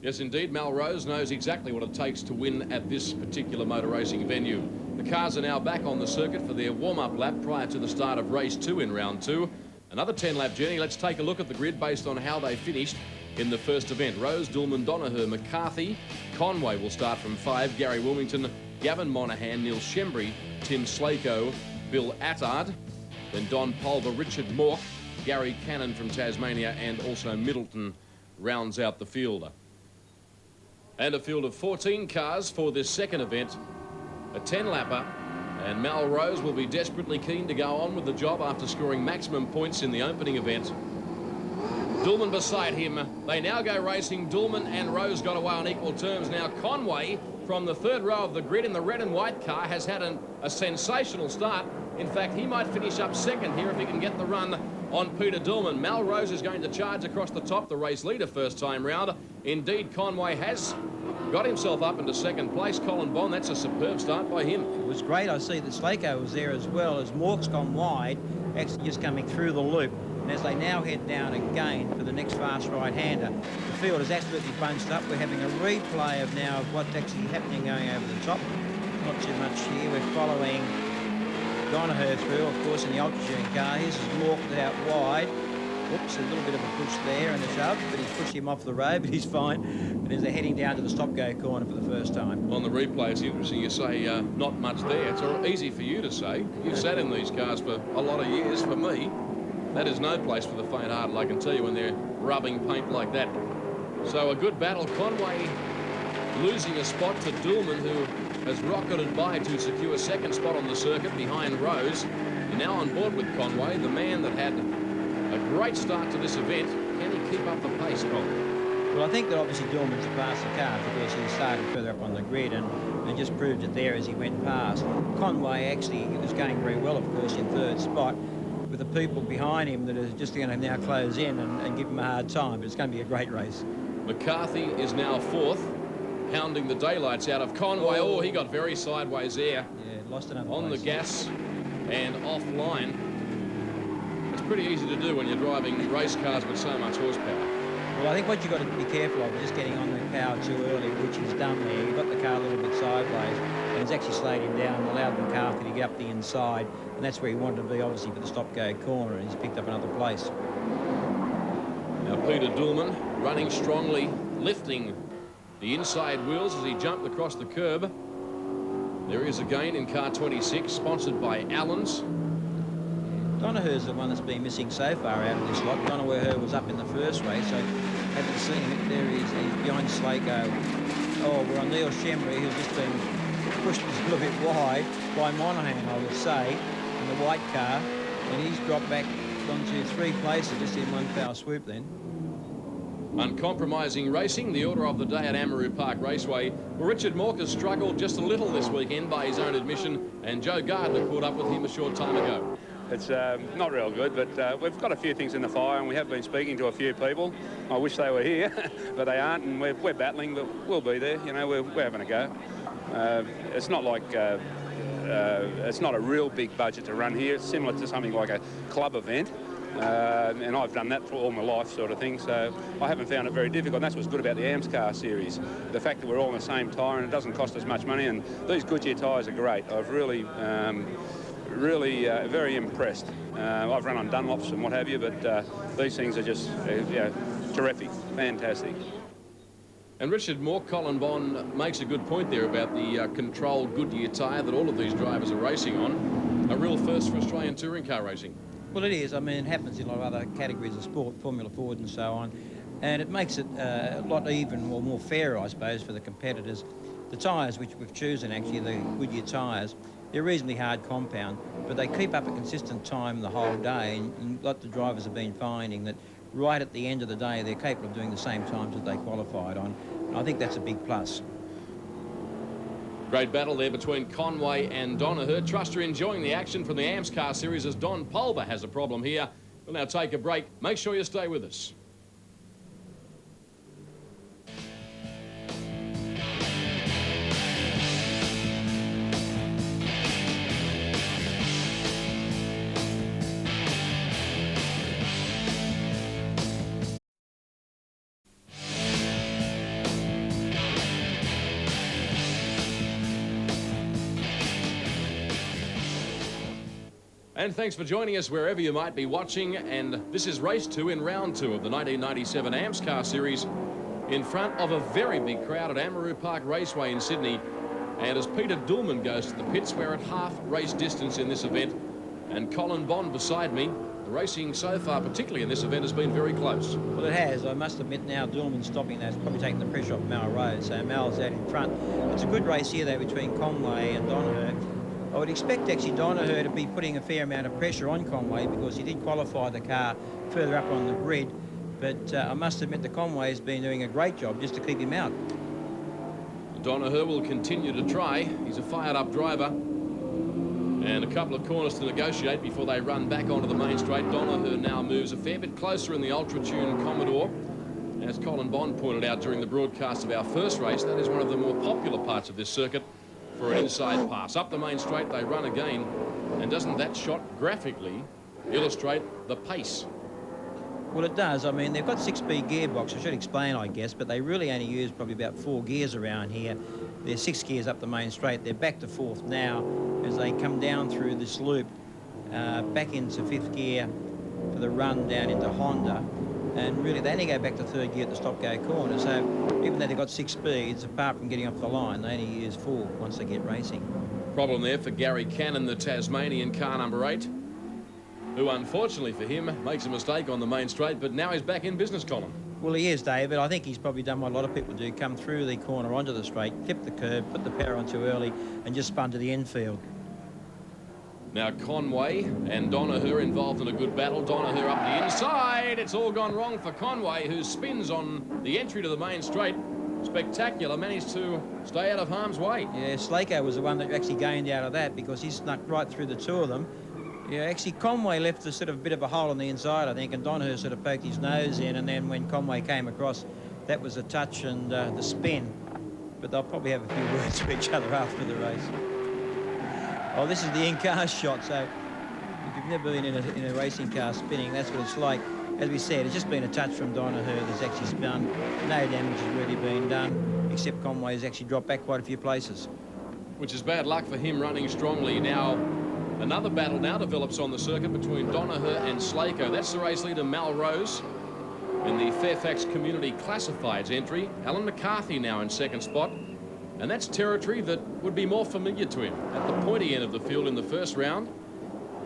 Yes, indeed. Melrose knows exactly what it takes to win at this particular motor racing venue. The cars are now back on the circuit for their warm-up lap prior to the start of race 2 in round 2. Another 10-lap journey. Let's take a look at the grid based on how they finished in the first event. Rose, Dillman, Donoghue, McCarthy. Conway will start from 5. Gary Wilmington, Gavin Monahan, Neil Shembry, Tim Slako, Bill Attard. Then Don Pulver, Richard Mork, Gary Cannon from Tasmania, and also Middleton rounds out the field. And a field of 14 cars for this second event, a 10-lapper, and Melrose will be desperately keen to go on with the job after scoring maximum points in the opening event. Dillman beside him. They now go racing. Dillman and Rose got away on equal terms. Now Conway from the third row of the grid in the red and white car has had a sensational start. In fact, he might finish up second here if he can get the run on Peter Dillman. Melrose is going to charge across the top, the race leader first time round. Indeed, Conway has got himself up into second place. Colin Bond, that's a superb start by him. It was great. I see that Slako was there as well, as Mork's gone wide, actually just coming through the loop. And as they now head down again for the next fast right-hander, the field is absolutely bunched up. We're having a replay of now of what's actually happening going over the top. Not too much here. We're following Donoghue through, of course, in the ultra-tuning car. Here's Mork out wide. Oops, a little bit of a push there and a shove, but he's pushed him off the road, but he's fine. And as they're heading down to the stop-go corner for the first time. On the replay, it's interesting. You say not much there. It's easy for you to say. You've sat in these cars for a lot of years. For me, that is no place for the faint-hearted, I can tell you, when they're rubbing paint like that. So a good battle. Conway losing a spot to Dillman, who has rocketed by to secure second spot on the circuit behind Rose. You're now on board with Conway, the man that had a great start to this event. Can he keep up the pace, Colin? Well, I think that obviously Dillman's passed the car because he started further up on the grid and just proved it there as he went past. Conway actually was going very well, of course, in third spot, with the people behind him that are just going to now close in and give him a hard time. But it's going to be a great race. McCarthy is now fourth, hounding the daylights out of Conway. Oh, he got very sideways there. Yeah, lost another on place. The gas and offline. It's pretty easy to do when you're driving race cars with so much horsepower. Well, I think what you've got to be careful of is just getting on the power too early, which he's done there. He got the car a little bit sideways and has actually slowed him down and allowed McCarthy to get up the inside. And that's where he wanted to be, obviously, for the stop-go corner, and he's picked up another place. Now, Peter Dillman running strongly, lifting the inside wheels as he jumped across the curb. There he is again in car 26, sponsored by Allen's. Donoghue's the one that's been missing so far out of this lot. Donoghue was up in the first race, so haven't seen him. There he is. He's behind Slako. Oh, we're on Neil Shembry, who's just been pushed a little bit wide by Monahan, I would say, in the white car. And he's dropped back onto 3 places just in one foul swoop then. Uncompromising racing, the order of the day at Amaroo Park Raceway. Well, Richard Mork has struggled just a little this weekend by his own admission, and Joe Gardner caught up with him a short time ago. It's not real good, but we've got a few things in the fire, and we have been speaking to a few people. I wish they were here, but they aren't, and we're battling, but we'll be there. You know, we're having a go. It's not like it's not a real big budget to run here. It's similar to something like a club event. And I've done that for all my life, sort of thing, so I haven't found it very difficult. And that's what's good about the AMSCAR series, the fact that we're all on the same tyre and it doesn't cost us much money, and these Goodyear tyres are great. I've really very impressed. I've run on Dunlops and what have you, but these things are just terrific, fantastic. And Richard Mork, Colin Bond makes a good point there about the controlled Goodyear tyre that all of these drivers are racing on. A real first for Australian touring car racing. Well, it is. I mean, it happens in a lot of other categories of sport, Formula Ford and so on, and it makes it a lot even or more fair, I suppose, for the competitors. The tyres which we've chosen, actually, the Goodyear tyres, they're reasonably hard compound, but they keep up a consistent time the whole day, and a lot of the drivers have been finding that right at the end of the day, they're capable of doing the same times that they qualified on. And I think that's a big plus. Great battle there between Conway and Donoghue. Truster enjoying the action from the AMSCAR series as Don Pulver has a problem here. We'll now take a break. Make sure you stay with us. And thanks for joining us wherever you might be watching. And this is race 2 in round 2 of the 1997 AMSCAR series in front of a very big crowd at Amaroo Park Raceway in Sydney. And as Peter Dulman goes to the pits, we're at half race distance in this event. And Colin Bond beside me. The racing so far, particularly in this event, has been very close. Well, it has. I must admit now, Dulman's stopping that. It's probably taking the pressure off Amaroo. So Mal's out in front. It's a good race here, though, between Conway and Donoher. I would expect actually Donoher to be putting a fair amount of pressure on Conway because he did qualify the car further up on the grid. But I must admit that Conway has been doing a great job just to keep him out. Donoher will continue to try. He's a fired-up driver. And a couple of corners to negotiate before they run back onto the main straight. Donoher now moves a fair bit closer in the Ultra-Tune Commodore. As Colin Bond pointed out during the broadcast of our first race, that is one of the more popular parts of this circuit for an inside pass. Up the main straight, they run again. And doesn't that shot graphically illustrate the pace? Well, it does. I mean, they've got 6-speed gearbox. I should explain, I guess, but they really only use probably about 4 gears around here. There's 6 gears up the main straight. They're back to 4th now as they come down through this loop, back into 5th gear for the run down into Honda. And really, they only go back to 3rd gear at the stop-go corner. So even though they've got 6 speeds, apart from getting off the line, they only use 4 once they get racing. Problem there for Gary Cannon, the Tasmanian, car number 8. Who, unfortunately for him, makes a mistake on the main straight, but now he's back in business, Colin. Well, he is, David. I think he's probably done what a lot of people do, come through the corner onto the straight, clip the curb, put the power on too early, and just spun to the infield. Now Conway and Donoher involved in a good battle. Donoher up the inside. It's all gone wrong for Conway, who spins on the entry to the main straight. Spectacular, managed to stay out of harm's way. Yeah, Slako was the one that actually gained out of that because he snuck right through the two of them. Yeah, actually, Conway left a sort of bit of a hole on the inside, I think, and Donoher sort of poked his nose in, and then when Conway came across, that was a touch and the spin. But they'll probably have a few words to each other after the race. Oh, this is the in-car shot, so if you've never been in a racing car spinning, that's what it's like. As we said, it's just been a touch from Donoher that's actually spun. No damage has really been done, except Conway's actually dropped back quite a few places. Which is bad luck for him running strongly now. Another battle now develops on the circuit between Donoher and Slako. That's the race leader, Mal Rose, in the Fairfax Community Classifieds entry. Alan McCarthy now in 2nd spot. And that's territory that would be more familiar to him at the pointy end of the field in the first round,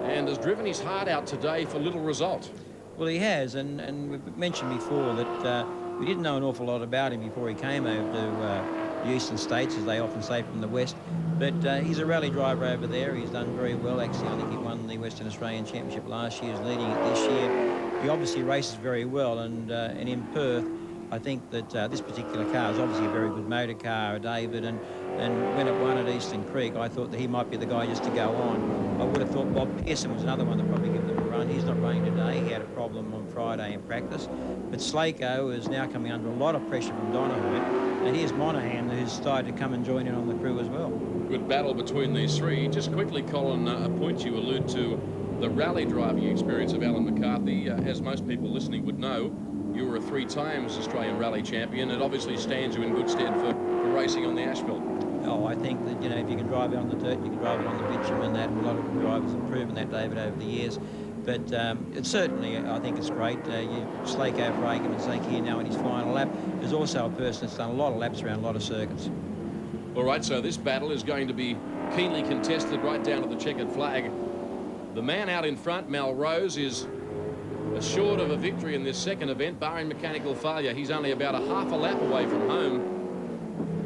and has driven his heart out today for little result. Well, he has, and we've mentioned before that we didn't know an awful lot about him before he came over to the eastern states, as they often say, from the west. But he's a rally driver over there. He's done very well, actually. I think he won the Western Australian Championship last year. He's leading it this year. He obviously races very well, and in Perth, I think that this particular car is obviously a very good motor car, David, and when it won at Eastern Creek, I thought that he might be the guy just to go on. I would have thought Bob Pearson was another one that probably give them a run. He's not running today. He had a problem on Friday in practice. But Slako is now coming under a lot of pressure from Donoher, and here's Monahan, who's started to come and join in on the crew as well. Good battle between these three. Just quickly, Colin, a point you allude to, the rally driving experience of Alan McCarthy. As most people listening would know, you were a 3 times Australian rally champion. It obviously stands you in good stead for racing on the asphalt. Oh, I think that, you know, if you can drive it on the dirt, you can drive it on the bitumen. That a lot of drivers have proven that, David, over the years. But it's certainly, I think it's great. Slako, for argument's sake, here now in his final lap, is also a person that's done a lot of laps around a lot of circuits. All right, so this battle is going to be keenly contested right down to the checkered flag. The man out in front, Mal Rose, is assured of a victory in this second event, barring mechanical failure. He's only about a half a lap away from home.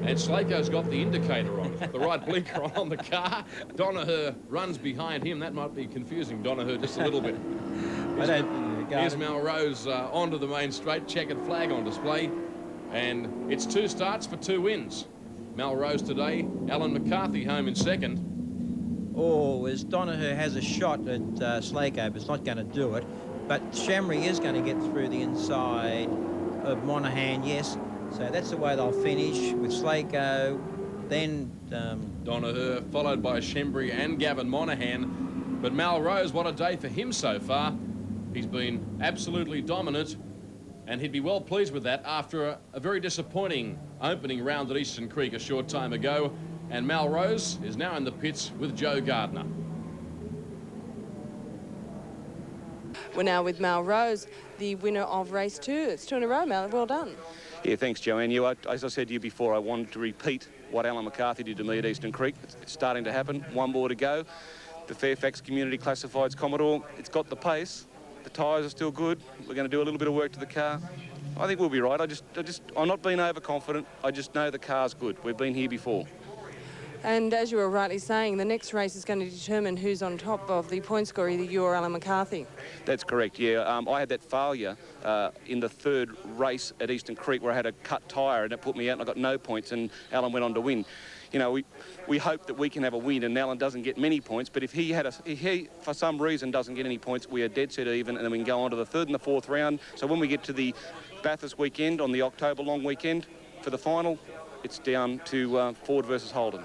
And Slako's got the indicator on, the right blinker on the car. Donoher runs behind him. That might be confusing Donoher just a little bit. Here's Mal Rose onto the main straight, checkered flag on display. And it's 2 starts for 2 wins. Mal Rose today, Alan McCarthy home in 2nd. Oh, as Donoher has a shot at Slako, but it's not going to do it. But Shamry is going to get through the inside of Monahan, yes. So that's the way they'll finish with Slako, then Donoher, followed by Shembry and Gavin Monahan. But Mal Rose, what a day for him so far. He's been absolutely dominant, and he'd be well pleased with that after a very disappointing opening round at Eastern Creek a short time ago. And Mal Rose is now in the pits with Joe Gardner. We're now with Mal Rose, the winner of race 2. It's 2 in a row, Mal. Well done. Yeah, thanks, Joanne. As I said to you before, I wanted to repeat what Alan McCarthy did to me at Eastern Creek. It's starting to happen. One more to go. The Fairfax Community Classifieds Commodore, it's got the pace. The tyres are still good. We're going to do a little bit of work to the car. I think we'll be right. I'm not being overconfident. I just know the car's good. We've been here before. And as you were rightly saying, the next race is going to determine who's on top of the point score, either you or Alan McCarthy. That's correct, yeah. I had that failure in the third race at Eastern Creek where I had a cut tyre and it put me out and I got no points and Alan went on to win. You know, we hope that we can have a win and Alan doesn't get many points, but if he for some reason doesn't get any points, we are dead set even and then we can go on to the third and the fourth round. So when we get to the Bathurst weekend on the October long weekend for the final, it's down to Ford versus Holden.